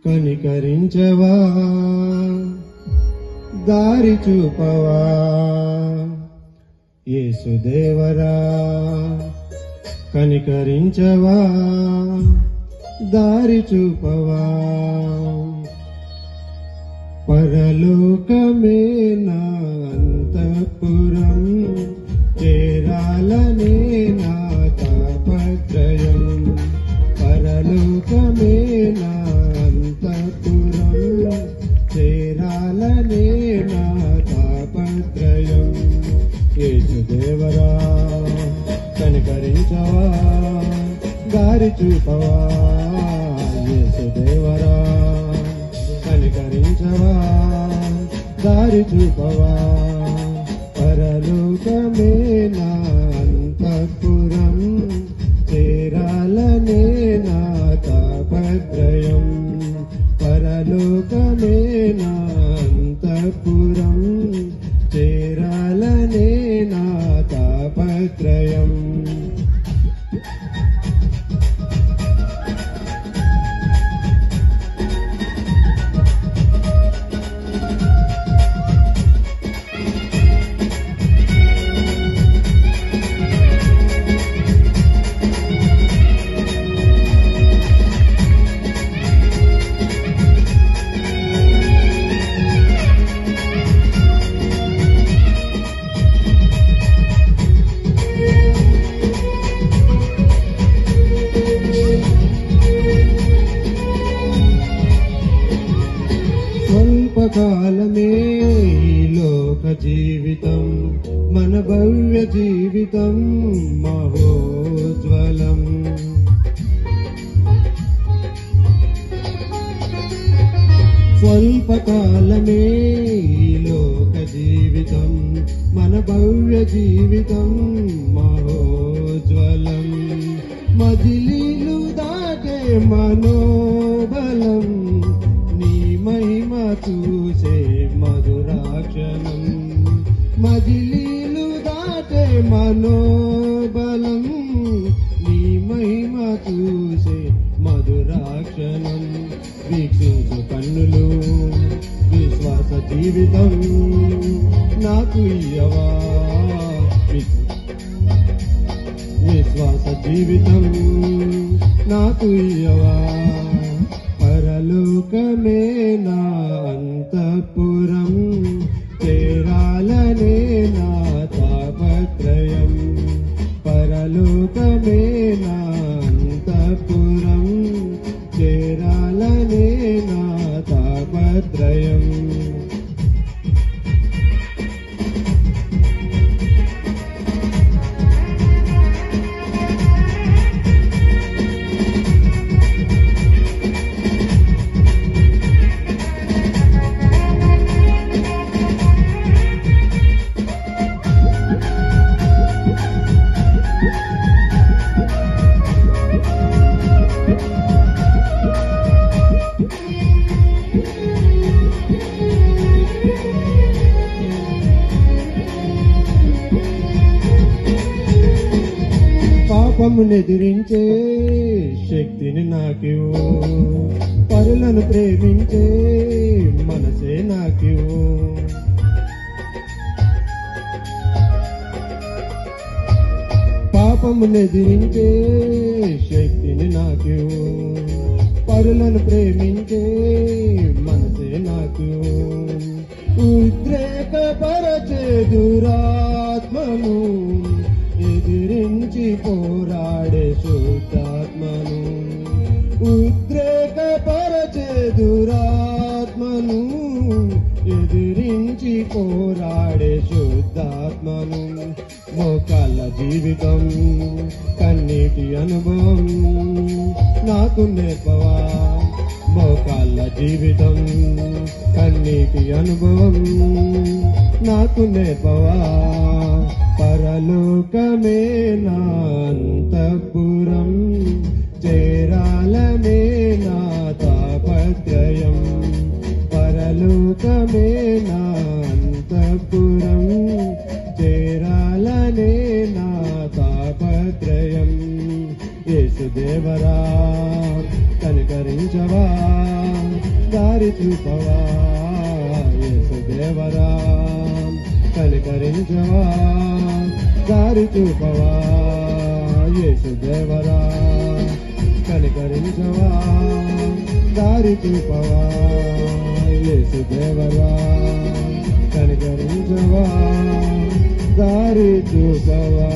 కనికరించవా, దారి చూపవా యేసుదేవరా. కనికరించవా, దారి చూపవా. పరలోకమే నా అంతఃపురం, చేరాలనే నా తాపత్రయం. పరలోకమే నా అంతఃపురం, చేరాలనే నా తాపత్రయం. యేసుదేవరా, కనికరించవా, దారి చూపవా. యేసుదేవరా, కనికరించవా, దారి చూపవా. పరలోకమే నా అంతఃపురం, చేరాలనే నా తాపత్రయం. పరలోకమే నా అంతఃపురం, చేరాలనే నా తాపత్రయం. స్వల్పకాలమే ఈ లోక జీవితం, మన భవ్య జీవితం మహోజ్వలం. స్వల్పకాలమే ఈ లోక జీవితం, మన భవ్య జీవితం మహోజ్వలం. మజిలీలు దాటే మనోబలం, నీ మహిమ చూసే మధురాక్షణం. మజిలీలు దాటే మనోబలం, నీ మహిమ చూసే మధురాక్షణం. వీక్షించు కన్నులు, విశ్వాస జీవితం నాకు ఇయ్యవా. విశ్వాస జీవితం నాకు ఇయ్యవా. పరలోకమే నా అంతఃపురం, చేరాలనే నా తాపత్రయం. పరలోకమే నా అంతఃపురం, చేరాలనే నా తాపత్రయం. పాపమునెదిరించే శక్తిని నాకివ్వు, పరులను ప్రేమించే మనసే నాకివ్వు. పాపమునెదిరించే శక్తిని నాకివ్వు, పరులను ప్రేమించే మనసే నాకివ్వు. ఉద్రేకపరచే దురాత్మను ఎదిరించి పోరాడే శుద్ధాత్మను. ఉద్రేకపరచే దురాత్మను ఎదిరించి పోరాడే శుద్ధాత్మను. మోకాళ్ళ జీవితం, కన్నీటి అనుభవం నాకు నేర్పవా. మోకాళ్ళ జీవితం, కన్నీటి అనుభవం నాకు నేర్పవా. పరలోకమే నా అంతఃపురం, చేరాలనే నా తాపత్రయం. పరలోకమే నా అంతఃపురం, చేరాలనే నా తాపత్రయం. యేసుదేవరా కనికరించవా దారి చూపవా యేసుదేవరా కనికరించవా దారి చూపవా యేసుదేవరా కనికరించవా దారి చూపవా యేసుదేవరా కనికరించవా దారి చూపవా